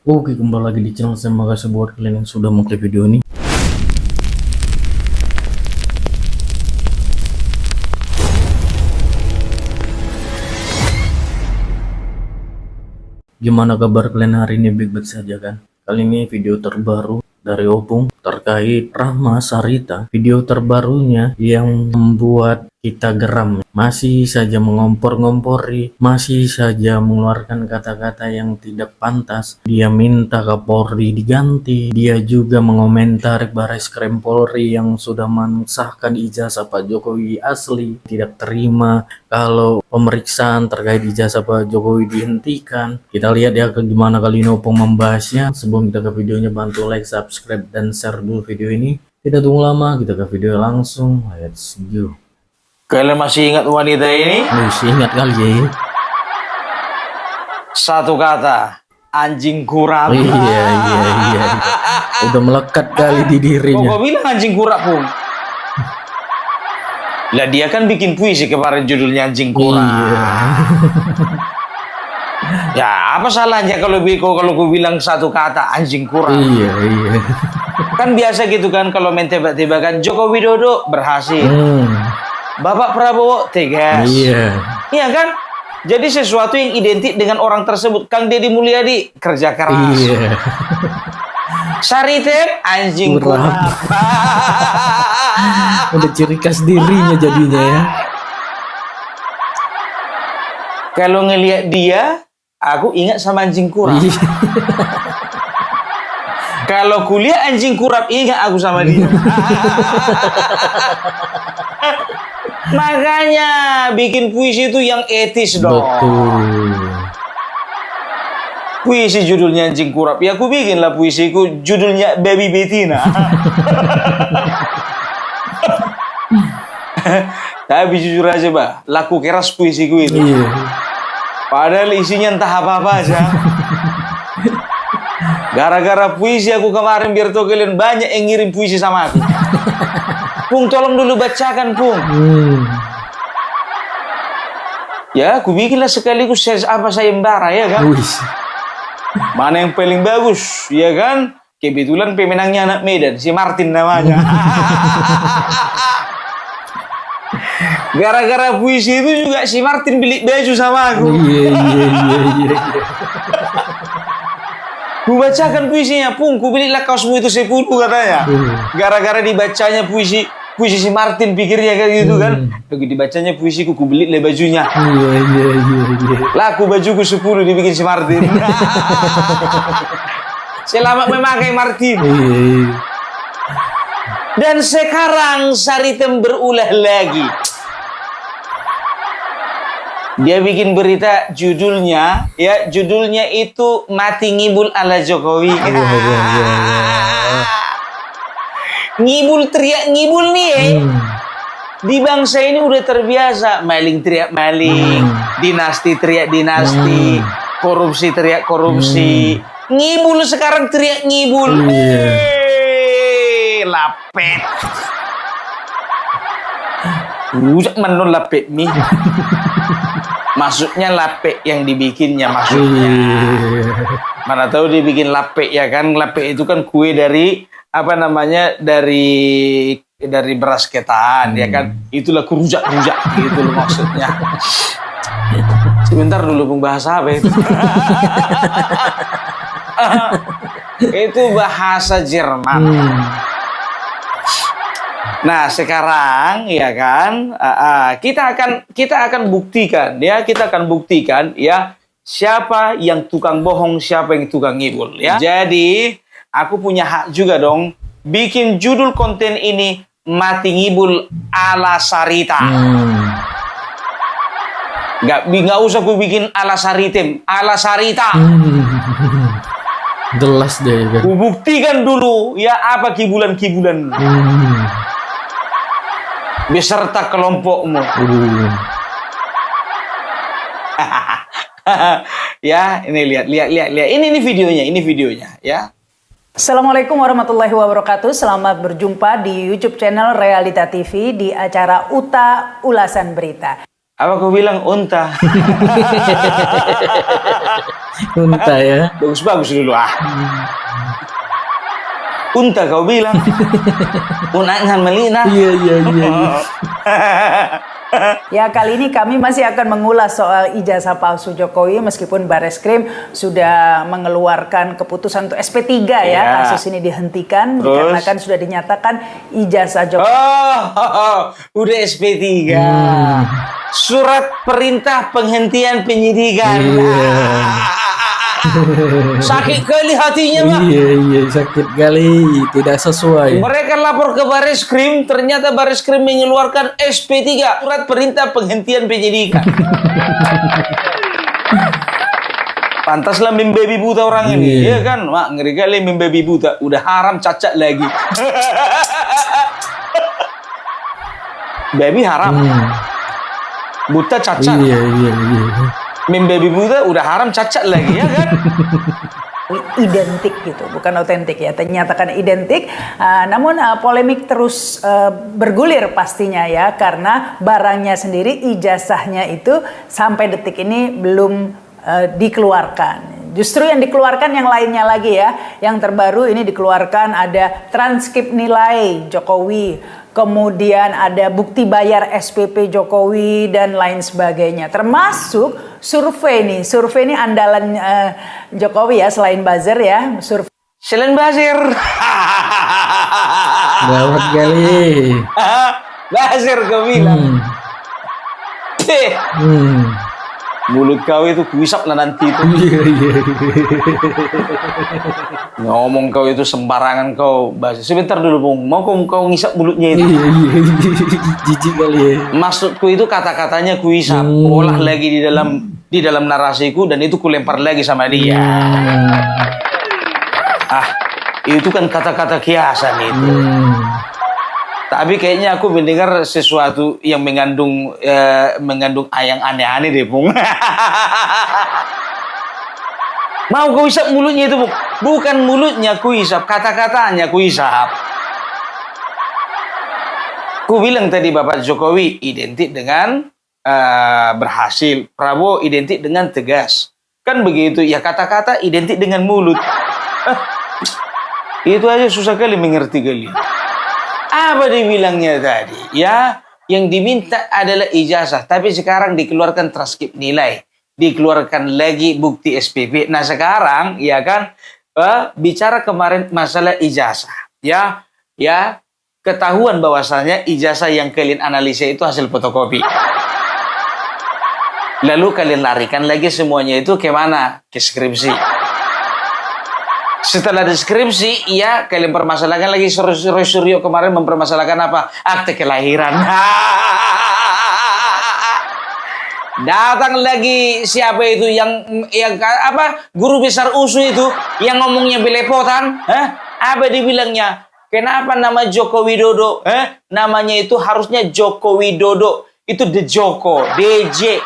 Oke, kembali lagi di channel saya. Makasih buat kalian yang sudah mengklik video ini. Gimana kabar kalian hari ini? Baik-baik saja kan? Kali ini video terbaru dari Opung terkait Rahma Sarita. Video terbarunya yang membuat kita geram, masih saja mengompor-ngompori, masih saja mengeluarkan kata-kata yang tidak pantas. Dia minta Kapolri diganti, dia juga mengomentari Barreskrim Polri yang sudah mensahkan ijazah Pak Jokowi asli, tidak terima kalau pemeriksaan terkait ijazah Pak Jokowi dihentikan. Kita lihat ya gimana kali ini Opung membahasnya. Sebelum kita ke videonya, bantu like, subscribe, dan share dulu video ini. Tidak tunggu lama, kita ke video langsung. Let's go. Kalian masih ingat wanita ini? Masih ingat kali ya? Satu kata, anjing kurap. Iya. Udah melekat kali di dirinya. Kok bilang anjing kurap, Pung? Lah dia kan bikin puisi kemarin judulnya anjing kurap. Iya. Ya apa salahnya kalau gue bilang satu kata anjing kurap? Iya. Kan biasa gitu kan kalau main tebak-tebakan Joko Widodo berhasil. Bapak Prabowo tegas. Iya. Iya kan? Jadi sesuatu yang identik dengan orang tersebut. Kang Deddy Mulyadi kerja keras. Iya. Sarita anjing kurap. Udah ciri khas dirinya jadinya ya. Kalau ngelihat dia, aku ingat sama anjing kurap. Iya. Kalau kuliah anjing kurap, ingat aku sama dia. Makanya bikin puisi itu yang etis dong. Betul. Puisi judulnya anjing kurap. Ya aku bikin lah puisiku judulnya Baby Betina. Tapi jujur aja, Bah, laku keras puisiku itu. Iya. Padahal isinya entah apa-apa aja. Gara-gara puisi aku kemarin, biar tuh kalian banyak yang ngirim puisi sama aku. Pung, tolong dulu bacakan, Pung. Ya, aku bikinlah sekaligus sayembara, ya kan? Wih. Mana yang paling bagus, ya kan? Kebetulan pemenangnya anak Medan, si Martin namanya. Gara-gara puisi itu juga si Martin beli baju sama aku. Iya. Ku bacakan puisinya, Pung, ku belilah kaosmu itu 10 katanya. Gara-gara dibacanya puisi si Martin, pikirnya kayak gitu kan. Begitu dibacanya puisiku, ku belilah bajunya. Iya. Laku bajuku 10 dibikin si Martin. Selamat memakai, Martin. Iya. Dan sekarang Saritem berulah lagi. Dia bikin berita judulnya itu mati ngibul ala Jokowi. Ngibul, teriak ngibul nih. Di bangsa ini udah terbiasa maling teriak maling, dinasti teriak dinasti, korupsi teriak korupsi. Ngibul sekarang teriak ngibul. Lapet. Rujak menol lapet nih. Maksudnya lapek yang dibikinnya maksudnya. Mana tahu dibikin lapek ya kan? Lapek itu kan kue dari apa namanya? Dari beras ketan ya kan? Itulah rujak gitu loh maksudnya. Sebentar dulu bahasa apa itu? Itu bahasa Jerman. Nah sekarang ya kan kita akan buktikan ya siapa yang tukang bohong, siapa yang tukang ngibul ya. Jadi aku punya hak juga dong bikin judul konten ini mati ngibul ala Sarita. Nggak usah aku bikin ala Saritem, ala Sarita. Jelas deh kan. Ku buktikan dulu ya apa kibulan-kibulan. Beserta kelompokmu. Ya, ini lihat. Ini videonya ya. Assalamualaikum warahmatullahi wabarakatuh. Selamat berjumpa di YouTube channel Realita TV di acara Uta Ulasan Berita. Apa kau bilang unta? Unta ya. Bagus-bagus dulu ah. Unta kau bilang. Unangan melina. Iya, iya, iya. Ya, kali ini kami masih akan mengulas soal ijazah palsu Jokowi meskipun Bareskrim sudah mengeluarkan keputusan untuk SP3 ya. Ya. Kasus ini dihentikan Terus? dikarenakan sudah dinyatakan ijazah Jokowi. Udah SP3. Surat perintah penghentian penyidikan. Iya. Sakit kali hatinya, Pak. Iya, iya, sakit kali, tidak sesuai. Mereka lapor ke Bareskrim, ternyata Bareskrim mengeluarkan SP3, surat perintah penghentian penyidikan. Pantaslah membabi buta orang ini, Iya. ya kan? Mak, ngeri kali membabi buta, udah haram cacat lagi. Baby haram, buta cacat. Iya, iya, iya. Membabi buta udah haram cacat lagi, ya kan? Identik gitu, bukan otentik ya, ternyatakan identik. Namun polemik terus bergulir pastinya ya, karena barangnya sendiri, ijazahnya itu sampai detik ini belum dikeluarkan. Justru yang dikeluarkan yang lainnya lagi ya. Yang terbaru ini dikeluarkan ada transkrip nilai Jokowi, kemudian ada bukti bayar SPP Jokowi dan lain sebagainya. Termasuk survei nih. Survei ini andalan Jokowi ya, selain buzzer ya. Survei Selain Basir. Gawat kali. Basir kau bilang. Teh, mulut kau itu kuisap lah nanti itu. Iya, iya. Ngomong kau itu sembarangan kau, Basir. Sebentar dulu, Bung. Mau kau ngisap mulutnya itu? Iya, iya, jijik kali ya. Maksudku itu kata-katanya kuisap, olah lagi di dalam narasiku dan itu kulempar lagi sama dia. Ah, itu kan kata-kata kiasan itu. Tapi kayaknya aku mendengar sesuatu yang mengandung yang aneh-aneh deh, Bung. Mau kau isap mulutnya itu, Bung? Bukan mulutnya ku isap, kata-katanya ku isap. Ku bilang tadi Bapak Jokowi identik dengan berhasil, Prabowo identik dengan tegas. Kan begitu, ya kata-kata identik dengan mulut. Itu aja susah kali mengerti kalian. Apa dibilangnya tadi? Ya, yang diminta adalah ijazah, tapi sekarang dikeluarkan transkrip nilai, dikeluarkan lagi bukti SPP. Nah sekarang, ya kan, bicara kemarin masalah ijazah, ya, ketahuan bahwasanya ijazah yang kalian analisa itu hasil fotokopi. Lalu kalian larikan lagi semuanya itu ke mana? Ke skripsi. Setelah deskripsi, ya kalian permasalahkan lagi. Suryo kemarin mempermasalahkan apa? Akte kelahiran. Datang lagi siapa itu yang apa? Guru besar USU itu yang ngomongnya belepotan. Apa dibilangnya? Kenapa nama Joko Widodo? Namanya itu harusnya Joko Widodo. Itu The Joko, DJ.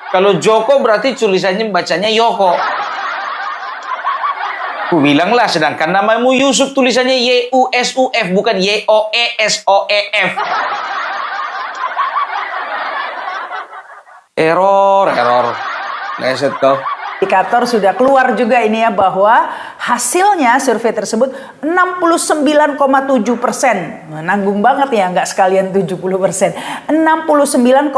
Kalau Joko berarti tulisannya bacanya Yoko. Ku bilanglah, sedangkan namamu Yusuf tulisannya YUSUF bukan YOESOEF. Error. Leset kau. indikator sudah keluar juga ini ya, bahwa hasilnya survei tersebut 69,7%. Nanggung banget ya, nggak sekalian 70%. 69,7%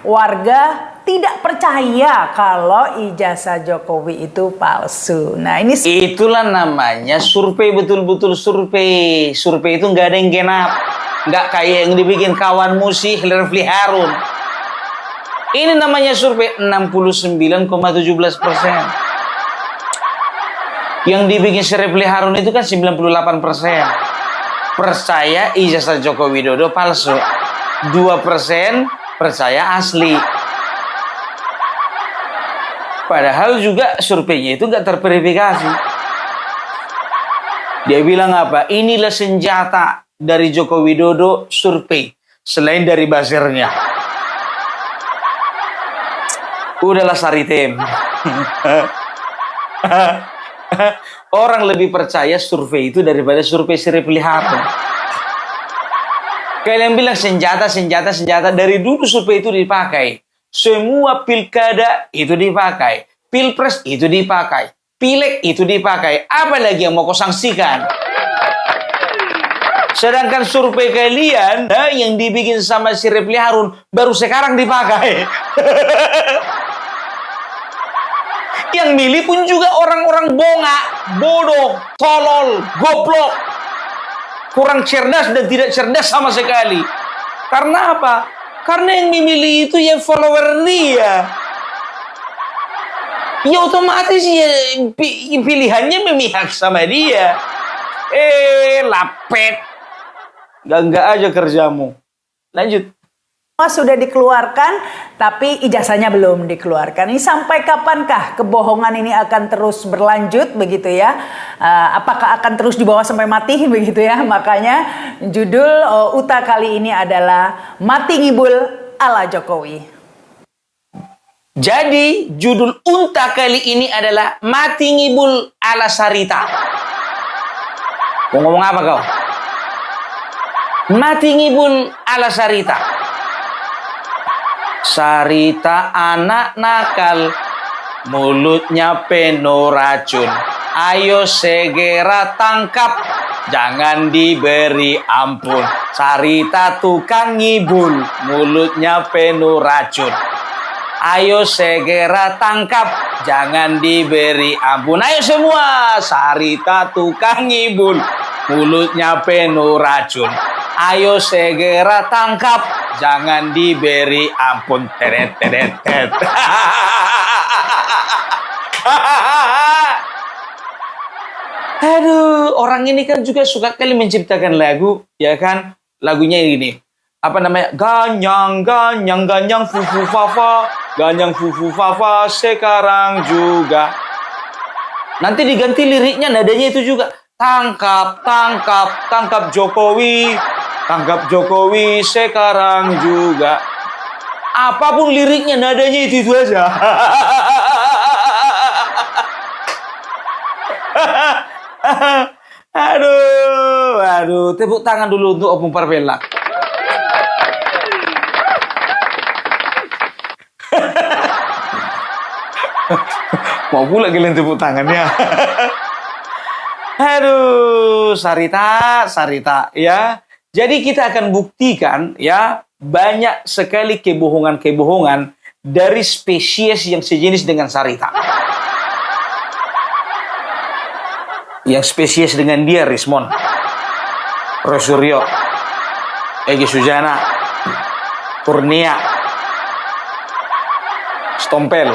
warga tidak percaya kalau ijazah Jokowi itu palsu. Nah ini itulah namanya survei, betul-betul survei. Survei itu nggak ada yang genap, nggak kayak yang dibikin kawanmu sih Refli Harun. Ini namanya survei 69,17%. Yang dibikin Refli Harun itu kan 98%. Percaya ijazah Joko Widodo palsu. 2% percaya asli. Padahal juga surveinya itu nggak terverifikasi. Dia bilang apa? Inilah senjata dari Joko Widodo survei. Selain dari buzzernya. Udahlah Saritem. Orang lebih percaya survei itu daripada survei Refli Harun. Kalian bilang senjata, senjata, senjata. Dari dulu supaya itu dipakai. Semua pilkada itu dipakai. Pilpres itu dipakai. Pileg itu dipakai. Apa lagi yang mau kau sanksikan? Sedangkan survei kalian yang dibikin sama si Refli Harun baru sekarang dipakai. Yang milih pun juga orang-orang bonga, bodoh, tolol, goblok. Kurang cerdas dan tidak cerdas sama sekali. Karena apa? Karena yang memilih itu ya follower dia. Ya otomatis ya pilihannya memihak sama dia. Lapet. Enggak aja kerjamu. Lanjut. Sudah dikeluarkan, tapi ijazahnya belum dikeluarkan. Ini sampai kapankah kebohongan ini akan terus berlanjut begitu ya? Apakah akan terus dibawa sampai mati begitu ya? Makanya judul UTA kali ini adalah Mati Ngibul ala Jokowi. Jadi judul UTA kali ini adalah Mati Ngibul ala Sarita. Mau ngomong apa kau? Mati Ngibul ala Sarita. Sarita anak nakal, mulutnya penuh racun. Ayo segera tangkap, jangan diberi ampun. Sarita tukang ngibul, mulutnya penuh racun. Ayo segera tangkap, jangan diberi ampun. Ayo semua, Sarita tukang ngibul, mulutnya penuh racun. Ayo segera tangkap, jangan diberi ampun. Teret, teret, teret. Aduh, orang ini kan juga suka kali menciptakan lagu, ya kan? Lagunya ini. Apa namanya? Ganyang, ganyang, ganyang, fufu fafa. Ganyang, fufu fafa, sekarang juga. Nanti diganti liriknya, nadanya itu juga. Tangkap, tangkap, tangkap Jokowi. Tangkap Jokowi sekarang juga. Apapun liriknya, nadanya itu aja. Aduh, tepuk tangan dulu untuk Opung Parvela. Mau pula kalian tepuk tangannya. Aduh, Sarita, Sarita, ya. Jadi kita akan buktikan, ya, banyak sekali kebohongan-kebohongan dari spesies yang sejenis dengan Sarita. Yang spesies dengan dia, Rismon, Roy Suryo, Egy Sujana, Kurnia, Stompel.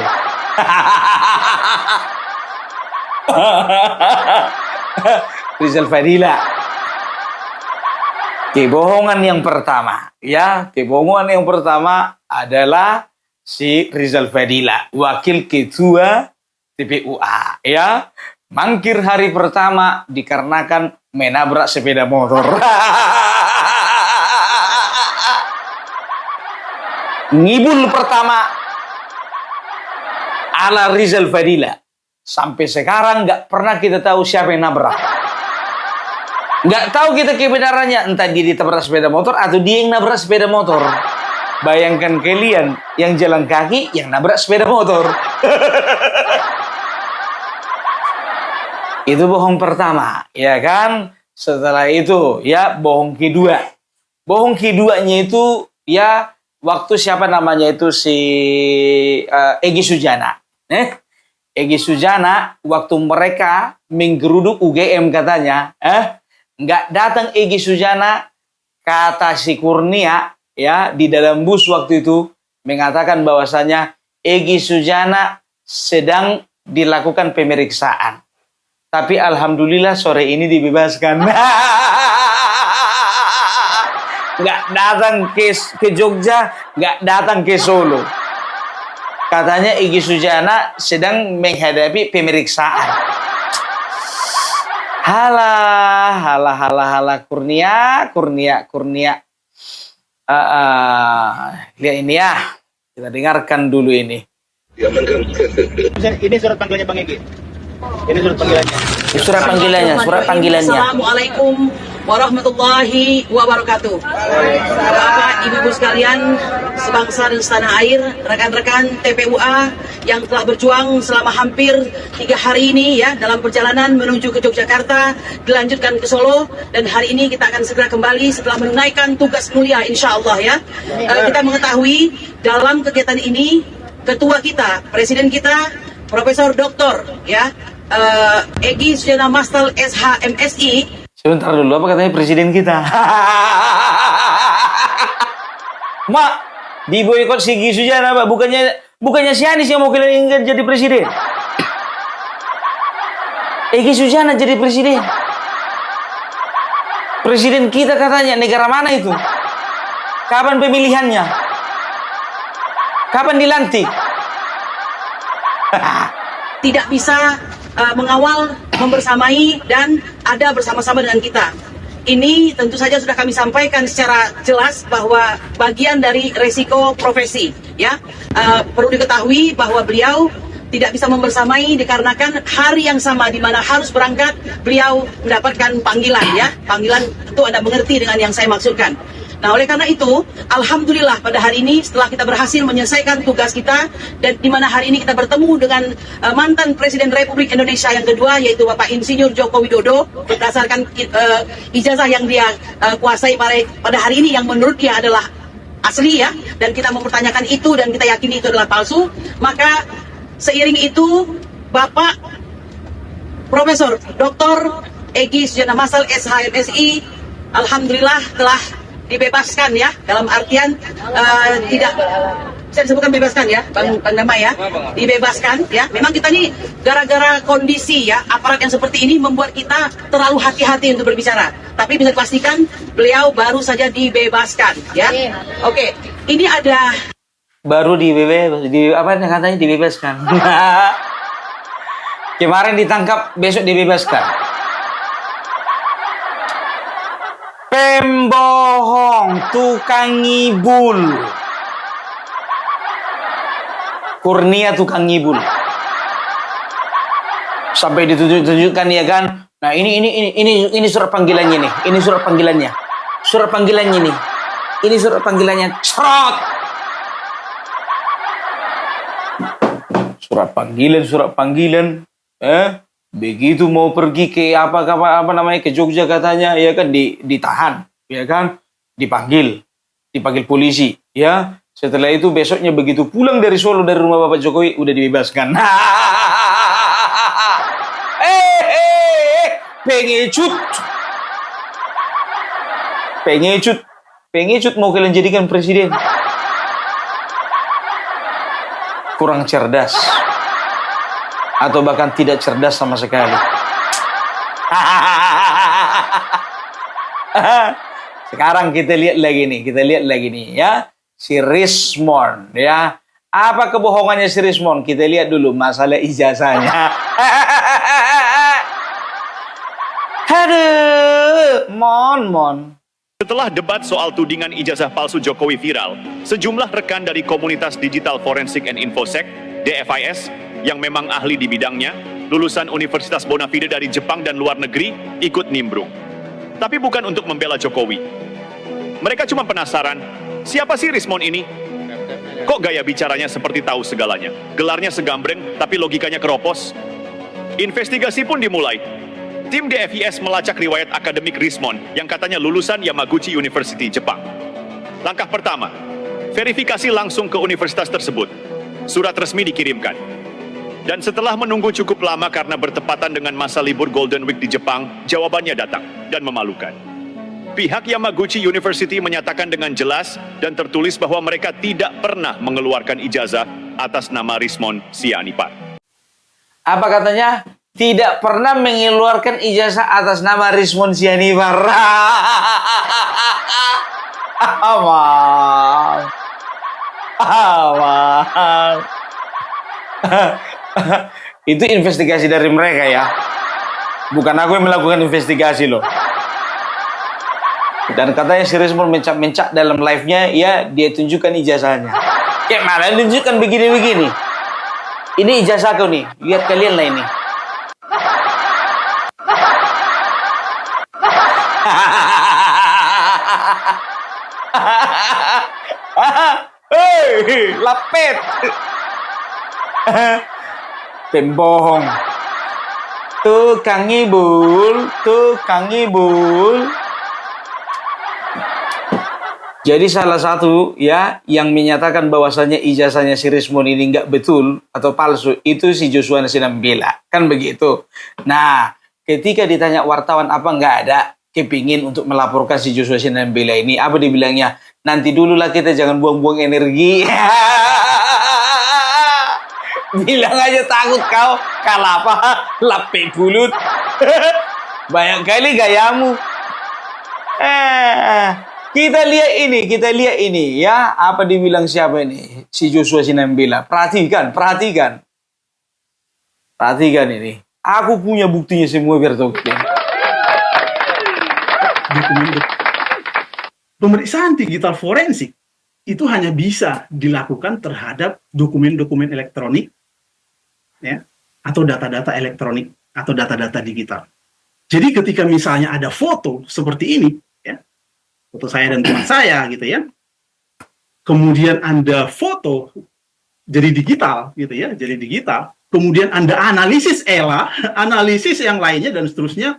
Rizal Fadila. Kebohongan yang pertama, ya, kebohongan yang pertama adalah si Rizal Fadila, wakil ketua TPUA, ya, mangkir hari pertama dikarenakan menabrak sepeda motor. Ngibul pertama ala Rizal Fadila. Sampai sekarang nggak pernah kita tahu siapa yang nabrak. Nggak tahu kita kebenarannya, entah dia ditabrak sepeda motor atau dia yang nabrak sepeda motor. Bayangkan kalian yang jalan kaki yang nabrak sepeda motor. Itu bohong pertama, ya kan? Setelah itu, ya, bohong kedua. Bohong keduanya itu, ya, waktu siapa namanya itu si Egy Sujana. Egy Sujana, waktu mereka menggeruduk UGM katanya, nggak datang Egy Sujana, kata si Kurnia, ya, di dalam bus waktu itu mengatakan bahwasanya Egy Sujana sedang dilakukan pemeriksaan. Tapi alhamdulillah sore ini dibebaskan. Nggak datang ke Jogja, nggak datang ke Solo. Katanya Egy Sujana sedang menghadapi pemeriksaan. Halah, Kurnia. Lihat ini ya. Kita dengarkan dulu ini. Ini surat panggilannya Bang Egy. Ini surat panggilannya. Surat panggilannya. Assalamualaikum warahmatullahi wabarakatuh. Bapak, Ibu sekalian, sebangsa dan setanah air, rekan-rekan TPUA yang telah berjuang selama hampir 3 hari ini ya dalam perjalanan menuju ke Yogyakarta, dilanjutkan ke Solo, dan hari ini kita akan segera kembali setelah menunaikan tugas mulia insya Allah ya. Kita mengetahui dalam kegiatan ini ketua kita, presiden kita, Profesor Doktor ya Egy Sujana Mastal SH.MSI. Sebentar dulu, apa katanya presiden kita? Mak, di boykot Egy Sujana, Pak. Bukannya si Anies yang mau kalian jadi presiden. Egy Sujana jadi presiden. Presiden kita katanya, negara mana itu? Kapan pemilihannya? Kapan dilantik? Tidak bisa mengawal, membersamai, dan ada bersama-sama dengan kita. Ini tentu saja sudah kami sampaikan secara jelas bahwa bagian dari resiko profesi. Ya, perlu diketahui bahwa beliau tidak bisa membersamai dikarenakan hari yang sama di mana harus berangkat, beliau mendapatkan panggilan. Ya, panggilan itu Anda mengerti dengan yang saya maksudkan. Nah, oleh karena itu, alhamdulillah pada hari ini setelah kita berhasil menyelesaikan tugas kita dan di mana hari ini kita bertemu dengan mantan Presiden Republik Indonesia yang kedua yaitu Bapak Insinyur Joko Widodo berdasarkan ijazah yang dia kuasai pada hari ini yang menurut dia adalah asli ya, dan kita mempertanyakan itu dan kita yakini itu adalah palsu, maka seiring itu Bapak Profesor Dr. Egy Sujana Mastal SH.MSI alhamdulillah telah dibebaskan ya, dalam artian tidak saya disebutkan bebaskan ya, Bang Damai ya, dibebaskan ya. Memang kita nih gara-gara kondisi ya aparat yang seperti ini membuat kita terlalu hati-hati untuk berbicara. Tapi bisa dipastikan beliau baru saja dibebaskan ya. Oke, ini ada Baru apa katanya dibebaskan. Kemarin ditangkap, besok dibebaskan. Pembohong, tukang ngibul. Kurnia tukang ngibul. Sampai ditunjukkan ya kan. Nah, ini surat panggilannya nih. Ini surat panggilannya. Surat panggilannya nih. Ini surat panggilannya. Cerot. Surat panggilan. Begitu mau pergi ke apa namanya ke Jogja katanya ya kan ditahan ya kan, dipanggil polisi ya. Setelah itu besoknya begitu pulang dari Solo dari rumah Bapak Jokowi udah dibebaskan. Pengecut mau kalian jadikan presiden. Kurang cerdas. Atau bahkan tidak cerdas sama sekali. Sekarang kita lihat lagi nih ya, si Rismon ya. Apa kebohongannya si Rismon? Kita lihat dulu masalah ijazahnya. Aduh, mon. Setelah debat soal tudingan ijazah palsu Jokowi viral, sejumlah rekan dari komunitas Digital Forensic and Infosec, DFIS, yang memang ahli di bidangnya, lulusan Universitas Bonafide dari Jepang dan luar negeri, ikut nimbrung. Tapi bukan untuk membela Jokowi. Mereka cuma penasaran, siapa sih Rismon ini? Kok gaya bicaranya seperti tahu segalanya? Gelarnya segambreng, tapi logikanya keropos. Investigasi pun dimulai. Tim DFIS melacak riwayat akademik Rismon yang katanya lulusan Yamaguchi University, Jepang. Langkah pertama, verifikasi langsung ke universitas tersebut. Surat resmi dikirimkan. Dan setelah menunggu cukup lama karena bertepatan dengan masa libur Golden Week di Jepang, jawabannya datang dan memalukan. Pihak Yamaguchi University menyatakan dengan jelas dan tertulis bahwa mereka tidak pernah mengeluarkan ijazah atas nama Rismon Sianipar. Apa katanya? Tidak pernah mengeluarkan ijazah atas nama Rismon Sianipar. Awal. Itu investigasi dari mereka ya. Bukan aku yang melakukan investigasi loh. Dan katanya si Rismon mencak-mencak dalam live-nya, ya dia tunjukkan ijazahnya. Kayak mana tunjukkan begini-begini. Ini ijazahku nih, lihat kalian lah ini. Hei, lapet. Pembohong. Tukang ngibul, tukang ngibul. Jadi salah satu ya yang menyatakan bahwasanya ijazahnya si Rismon ini nggak betul atau palsu itu si Joshua Sinambela, kan begitu. Nah, ketika ditanya wartawan apa nggak ada kepingin untuk melaporkan si Joshua Sinambela ini, apa dibilangnya? Nanti dulu lah kita, jangan buang-buang energi. Bilang aja takut kau kalah apa? Lape bulut. Banyak kali gayamu. Kita lihat ini ya, apa dibilang siapa ini? Si Joshua Sinambela. Perhatikan ini. Aku punya buktinya semua biar tahu. Pemeriksaan digital forensik itu hanya bisa dilakukan terhadap dokumen-dokumen elektronik, ya, atau data-data elektronik atau data-data digital. Jadi ketika misalnya ada foto seperti ini, ya, foto saya dan teman saya, gitu ya, kemudian Anda foto jadi digital, gitu ya, jadi digital, kemudian Anda analisis analisis yang lainnya dan seterusnya,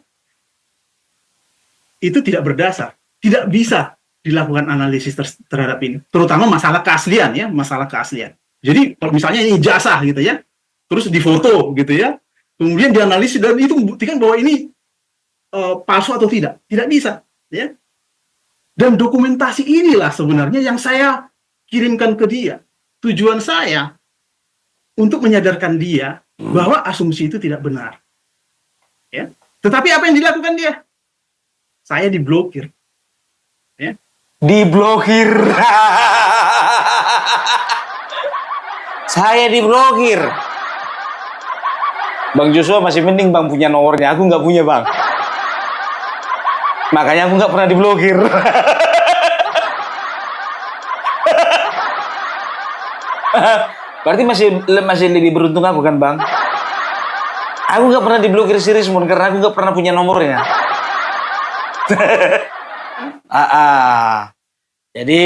itu tidak berdasar, tidak bisa dilakukan analisis terhadap ini, terutama masalah keaslian, ya, masalah keaslian. Jadi kalau misalnya ini ijazah, gitu ya, terus difoto, gitu ya, kemudian dianalisis dan itu membuktikan bahwa ini palsu atau tidak bisa, ya. Dan dokumentasi inilah sebenarnya yang saya kirimkan ke dia. Tujuan saya untuk menyadarkan dia bahwa asumsi itu tidak benar, ya. Tetapi apa yang dilakukan dia? Saya diblokir, ya. Diblokir. Saya diblokir. Bang Joshua masih mending Bang punya nomornya, aku nggak punya Bang. Makanya aku nggak pernah diblokir. Berarti masih lebih beruntung aku kan Bang? Aku nggak pernah diblokir si Rismon karena aku nggak pernah punya nomornya. Jadi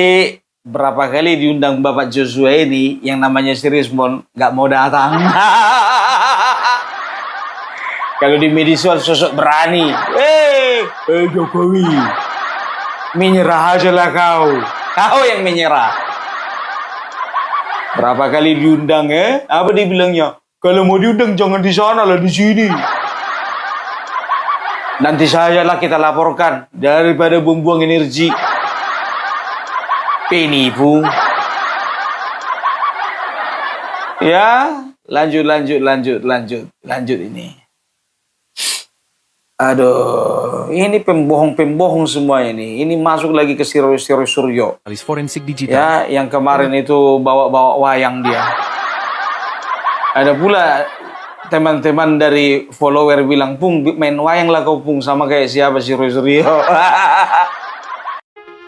berapa kali diundang Bapak Joshua ini yang namanya si Rismon nggak mau datang. Kalau di media sosok berani, Jokowi, menyerah aja lah kau yang menyerah. Berapa kali diundang apa dibilangnya? Kalau mau diundang jangan di sana lah, di sini. Nanti sajalah kita laporkan daripada buang-buang energi. Penipu. Ya, lanjut ini. Aduh, ini pembohong semua ini. Ini masuk lagi ke si Roy Suryo. Analis forensik digital. Ya, yang kemarin itu bawa wayang dia. Ada pula teman-teman dari follower bilang, Pung, main wayang lah kau Pung, sama kayak siapa si Roy Suryo.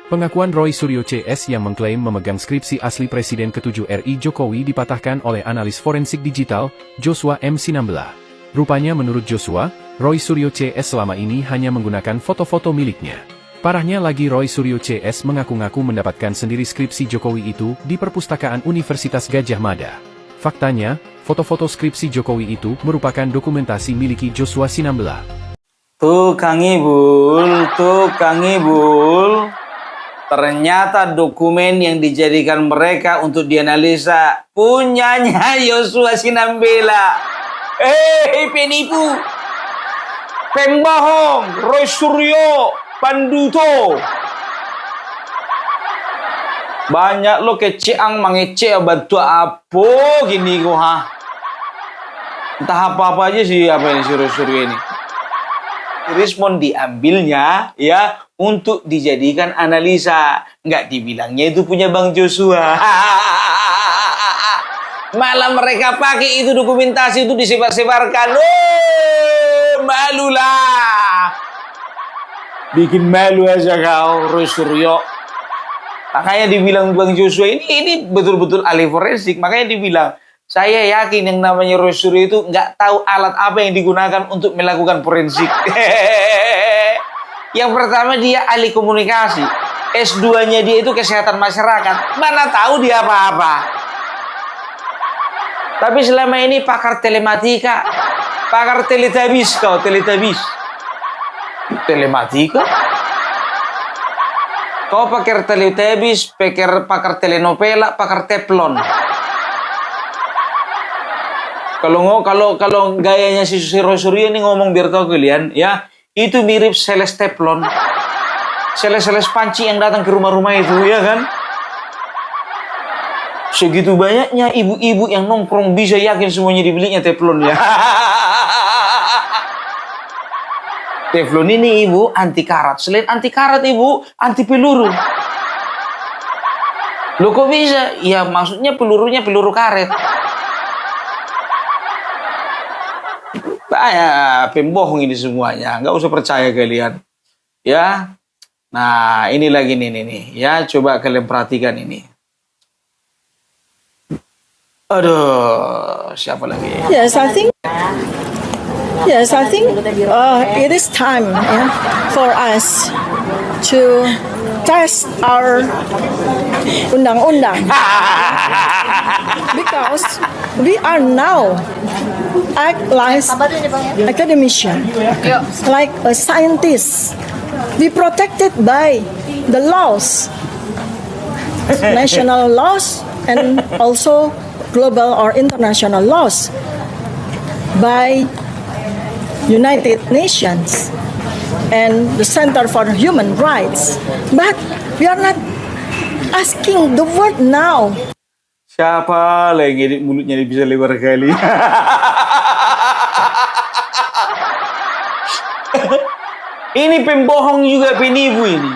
Pengakuan Roy Suryo CS yang mengklaim memegang skripsi asli Presiden ke-7 RI Jokowi dipatahkan oleh analis forensik digital, Joshua M. Sinambela. Rupanya menurut Joshua, Roy Suryo CS selama ini hanya menggunakan foto-foto miliknya. Parahnya lagi Roy Suryo CS mengaku-ngaku mendapatkan sendiri skripsi Jokowi itu di perpustakaan Universitas Gadjah Mada. Faktanya, foto-foto skripsi Jokowi itu merupakan dokumentasi miliki Joshua Sinambela. Tukang ibul. Ternyata dokumen yang dijadikan mereka untuk dianalisa punyanya Joshua Sinambela. Penipu, pembohong, Roy Suryo, panduto. Banyak lo keceang mangece bantu apa gini kok ha. Entah apa aja sih apa ini si Roy Suryo ini. Respon diambilnya ya untuk dijadikan analisa, nggak dibilangnya itu punya Bang Joshua. Malah mereka pakai itu dokumentasi itu disebar-sebarkan. Malulah, bikin malu aja kau Roy Suryo. Makanya dibilang Bang Joshua ini betul-betul ahli forensik. Makanya dibilang, saya yakin yang namanya Roy Suryo itu nggak tahu alat apa yang digunakan untuk melakukan forensik. Yang pertama dia ahli komunikasi. S2-nya dia itu kesehatan masyarakat. Mana tahu dia apa-apa. Tapi selama ini pakar telematika, pakar teletabis kau, teletabis. Telematika? Kau pakar teletabis, pakar telenovela, pakar teflon. Kalau gayanya si Roy Suryo ini ngomong biar tahu kalian, ya, itu mirip Seles teflon. Seles panci yang datang ke rumah-rumah itu, ya kan? Segitu banyaknya ibu-ibu yang nongkrong bisa yakin semuanya dibelinya teflon ya. Teflon ini ibu anti karat. Selain anti karat ibu, anti peluru. Loh kok bisa? Ya maksudnya pelurunya peluru karet. Pembohong ini semuanya. Nggak usah percaya kalian. Ya. Nah ini lagi nih. Ya coba kalian perhatikan ini. Aduh, siapa lagi? Yes, I think it is time for us to test our undang-undang because we are now act like academician, like a scientist. We protected by the laws, national laws, and also global or international laws by United Nations and the Center for Human Rights. But we are not asking the word now. Siapa lah yang edit mulutnya bisa lebar kali? Ini pembohong juga, penipu ini.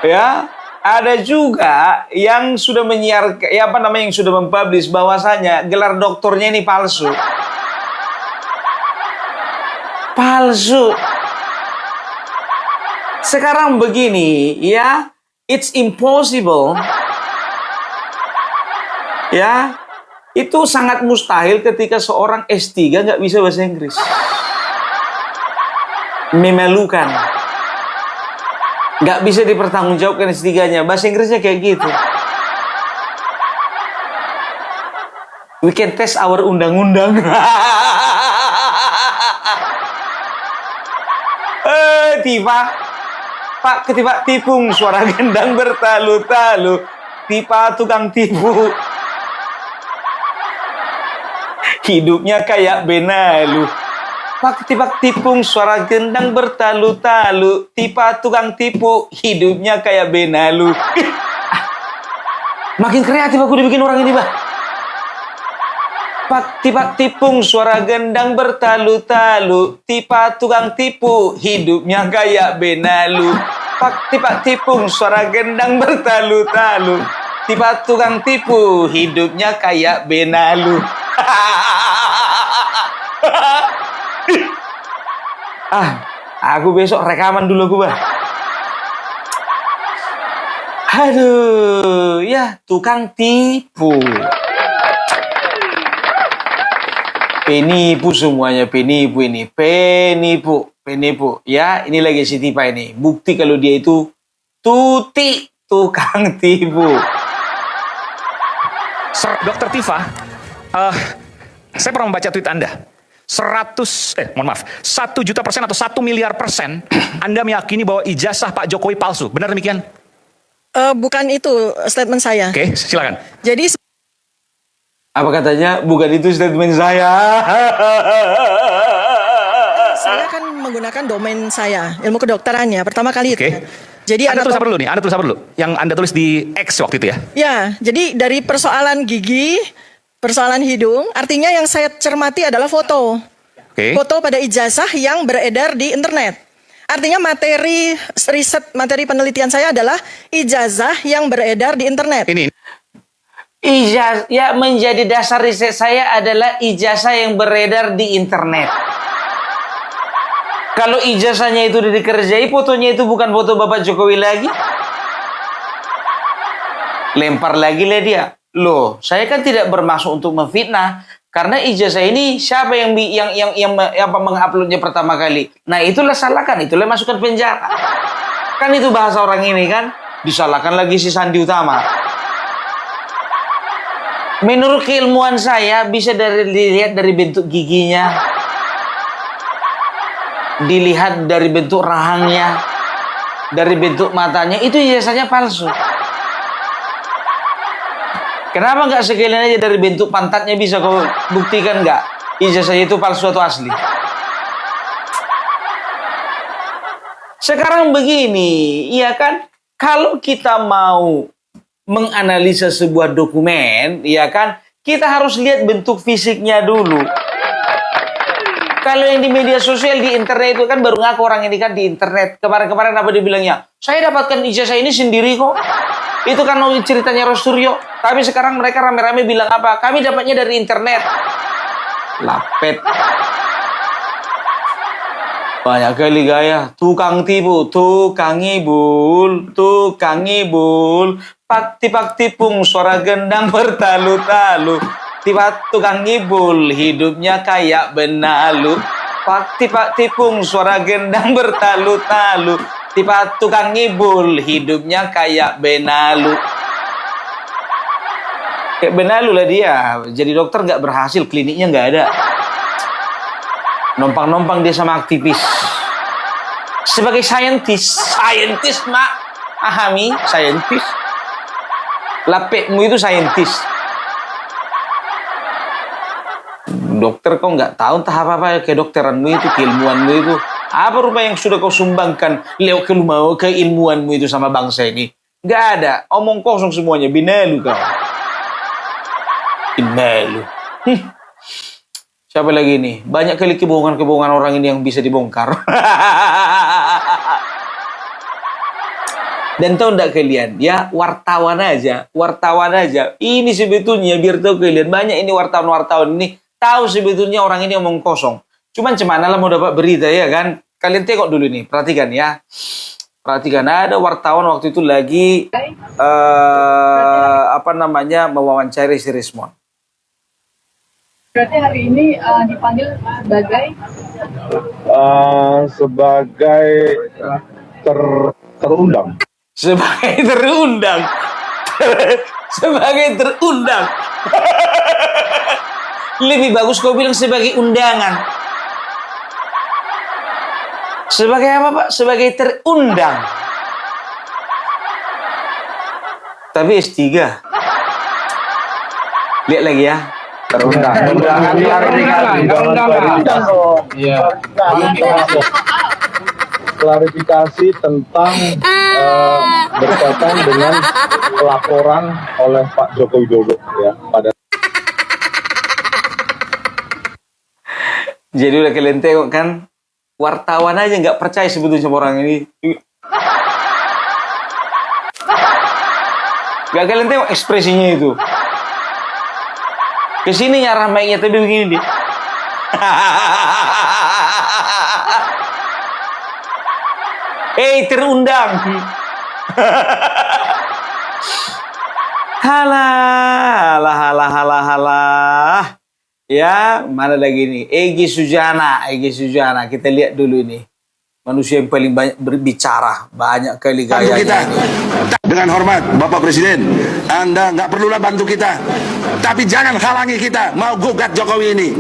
Ya, ada juga yang sudah menyiarkan, yang sudah mempublish bahwasanya gelar doktornya ini palsu. Palsu. Sekarang begini, ya, it's impossible. Ya, itu sangat mustahil ketika seorang S3 nggak bisa bahasa Inggris. Memalukan. Nggak bisa dipertanggungjawabkan S3-nya. Bahasa Inggrisnya kayak gitu. We can test our undang-undang. Ketiba tipung, suara gendang bertalu-talu. Tipa tukang tipu. Hidupnya kayak benalu. Ketiba tipung, suara gendang bertalu-talu. Tipa tukang tipu, hidupnya kayak benalu. Makin kreatif aku dibikin orang ini, bah. Tiba tipung, suara gendang bertalu-talu. Tipa tukang tipu, hidupnya kayak benalu. Tiba tipung, suara gendang bertalu-talu. Tiba tukang tipu, hidupnya kayak benalu. Aku besok rekaman dulu aku, bah. Aduh, ya tukang tipu. Penipu semuanya, penipu ini. Penipu. Ya, ini lagi si Tipa ini. Bukti kalau dia itu tuti tukang tipu. Dokter Tifa, saya pernah membaca tweet Anda. 1 juta% atau 1 miliar persen Anda meyakini bahwa ijazah Pak Jokowi palsu. Benar demikian? Bukan itu statement saya. Oke, silakan. Jadi apa katanya? Bukan itu statement saya. Saya kan menggunakan domain saya, ilmu kedokterannya, pertama kali itu. Oke. Jadi Anda tulis apa dulu nih? Anda tulis apa dulu? Yang Anda tulis di X waktu itu ya? Ya, jadi dari persoalan gigi, persoalan hidung, artinya yang saya cermati adalah foto. Oke. Foto pada ijazah yang beredar di internet. Artinya materi riset, materi penelitian saya adalah ijazah yang beredar di internet. Ini. Ijazah ya, menjadi dasar riset saya adalah ijazah yang beredar di internet. Kalau ijazahnya itu dikerjai, fotonya itu bukan foto Bapak Jokowi lagi. Lempar lagi lah dia. Loh, saya kan tidak bermaksud untuk memfitnah. Karena ijazah ini siapa yang menguploadnya pertama kali? Nah, itulah salahkan, itulah masukkan penjara. Kan itu bahasa orang ini kan. Disalahkan lagi si Sandi Utama. Menurut keilmuan saya bisa dilihat dari bentuk giginya, dilihat dari bentuk rahangnya, dari bentuk matanya, itu ijazahnya palsu. Kenapa nggak sekalian aja dari bentuk pantatnya bisa kau buktikan nggak ijazahnya itu palsu atau asli? Sekarang begini, iya kan? Kalau kita mau menganalisa sebuah dokumen, ya kan, kita harus lihat bentuk fisiknya dulu. Kalau yang di media sosial, di internet itu kan baru ngaku orang ini kan di internet. Kemarin-kemarin apa dia bilangnya? Saya dapatkan ijazah ini sendiri kok. Itu kan ceritanya Roy Suryo. Tapi sekarang mereka rame-rame bilang apa? Kami dapatnya dari internet. Lapet. Banyak kali gaya. Tukang tipu, tukang ngibul, tukang ngibul. Pak tipung suara gendang bertalu-talu. Tiba tukang ngibul hidupnya kayak benalu. Pak tipung suara gendang bertalu-talu. Tiba tukang ngibul hidupnya kayak benalu. Kayak benalu lah dia. Jadi dokter nggak berhasil, kliniknya nggak ada. Nompang-nompang dia sama aktivis. Sebagai saintis mak, ahami saintis. Lapekmu itu saintis. Dokter kau nggak tahu entah apa-apa kedokteranmu itu, keilmuanmu itu. Apa rupa yang sudah kau sumbangkan lewat keilmuanmu itu sama bangsa ini? Nggak ada. Omong kosong semuanya. Binalu kau. Binalu. Siapa lagi nih? Banyak kali kebohongan-kebohongan orang ini yang bisa dibongkar. Dan tahu enggak kalian, ya wartawan aja. Ini sebetulnya biar tahu kalian, banyak ini wartawan-wartawan ini tahu sebetulnya orang ini omong kosong. Cuman cemana lah mau dapat berita ya kan? Kalian tengok dulu nih, perhatikan ya. Perhatikan, ada wartawan waktu itu lagi mewawancari si Rismon. Berarti hari ini dipanggil sebagai terundang. Sebagai terundang. Sebagai terundang. Lebih bagus kau bilang sebagai undangan. Sebagai apa, Pak? Sebagai terundang. Tapi S3. Lihat lagi ya. Terundang. Klarifikasi tentang berkaitan dengan laporan oleh Pak Joko Widodo ya pada. Jadi udah kalian tengok kan, wartawan aja nggak percaya sebetulnya sama orang ini. Gak kalian tengok ekspresinya itu. Kesini nyarah mic-nya tapi begini dia. Terundang. Halah. Ya, mana lagi nih? Egy Sujana. Kita lihat dulu ini. Manusia yang paling banyak berbicara, banyak kali gayanya kita. Dengan hormat, Bapak Presiden, Anda nggak perlulah bantu kita. Tapi jangan halangi kita mau gugat Jokowi ini.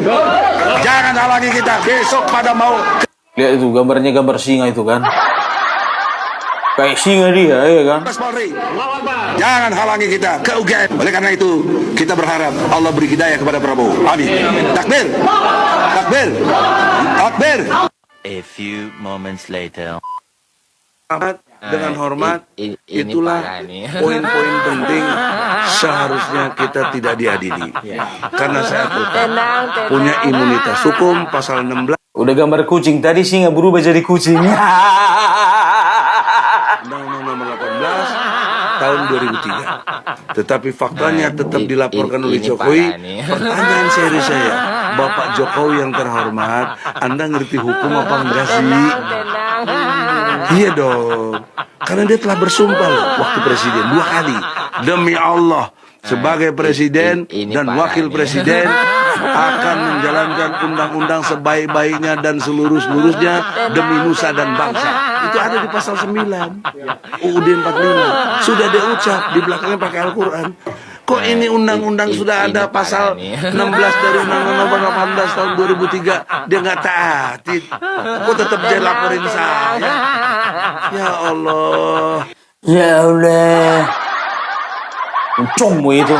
Jangan halangi kita. Besok pada mau. Lihat itu gambarnya, gambar singa itu kan. Kayak singa dia, ya kan? Polri, jangan halangi kita ke UGM. Oleh karena itu, kita berharap Allah beri hidayah kepada Prabowo. Amin. Takbir. Takbir. Takbir. A few moments later. Dengan hormat, itulah poin-poin penting seharusnya kita tidak diadili. Karena saya punya imunitas hukum pasal 16. Udah gambar kucing, tadi singa berubah jadi kucing. Undang-Undang nomor 18 tahun 2003. Tetapi faktanya tetap dilaporkan oleh Jokowi. Pertanyaan serius saya, Bapak Jokowi yang terhormat, Anda ngerti hukum apa enggak sih? Iya dong. Karena dia telah bersumpah loh, waktu presiden 2 kali. Demi Allah, sebagai presiden dan wakil presiden, akan menjalankan undang-undang sebaik-baiknya dan seluruh-seluruhnya demi nusa dan bangsa. Itu ada di pasal 9 UUD 45. Sudah dia ucap, di belakangnya pakai Al-Quran. Kok ini undang-undang sudah ada pasal 16 dari Undang-Undang Nomor 18 tahun 2003, dia nggak taati. Kok tetap dia laporin saya? Ya Allah. Ya udah. Uncungmu itu.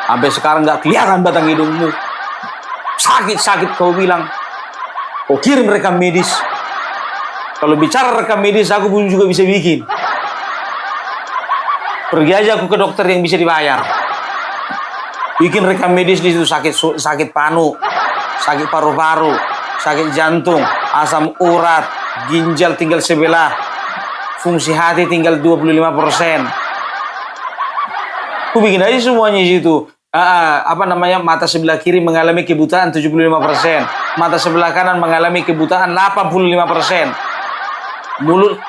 Sampai sekarang nggak kelihatan batang hidungmu. Sakit-sakit kau bilang. Kau kirim rekam medis. Kalau bicara rekam medis, aku pun juga bisa bikin. Pergi aja aku ke dokter yang bisa dibayar. Bikin rekam medis di situ, sakit panu, sakit paru-paru, sakit jantung, asam urat, ginjal tinggal sebelah, fungsi hati tinggal 25%. Aku bikin aja semuanya di situ. Mata sebelah kiri mengalami kebutaan 75%, mata sebelah kanan mengalami kebutaan 85%.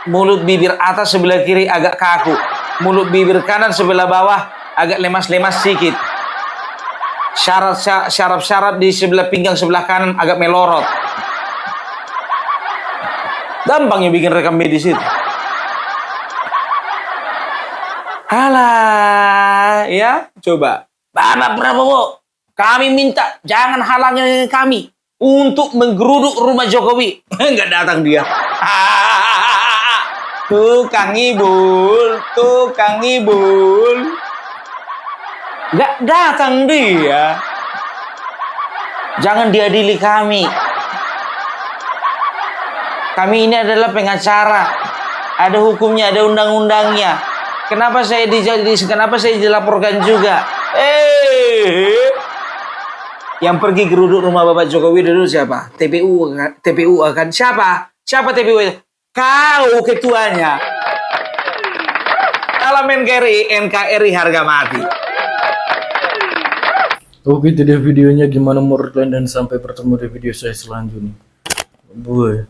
Mulut bibir atas sebelah kiri agak kaku, mulut bibir kanan sebelah bawah agak lemas-lemas sedikit. Syaraf-syaraf di sebelah pinggang sebelah kanan agak melorot. Gampang ya bikin rekam medis itu. Alah, ya, coba. Bapak Prabowo, kami minta jangan halangi kami untuk menggeruduk rumah Jokowi. Enggak datang dia. Tukang ngibul. Gak datang dia. Jangan diadili kami. Kami ini adalah pengacara. Ada hukumnya, ada undang-undangnya. Kenapa saya dilaporkan juga? Yang pergi geruduk rumah Bapak Jokowi dulu siapa? TPU akan siapa? Siapa TPU itu? Kau ketuanya. Kalau NKRI harga mati. Oke, itu dia videonya. Gimana menurut kalian, dan sampai bertemu di video saya selanjutnya. Bye.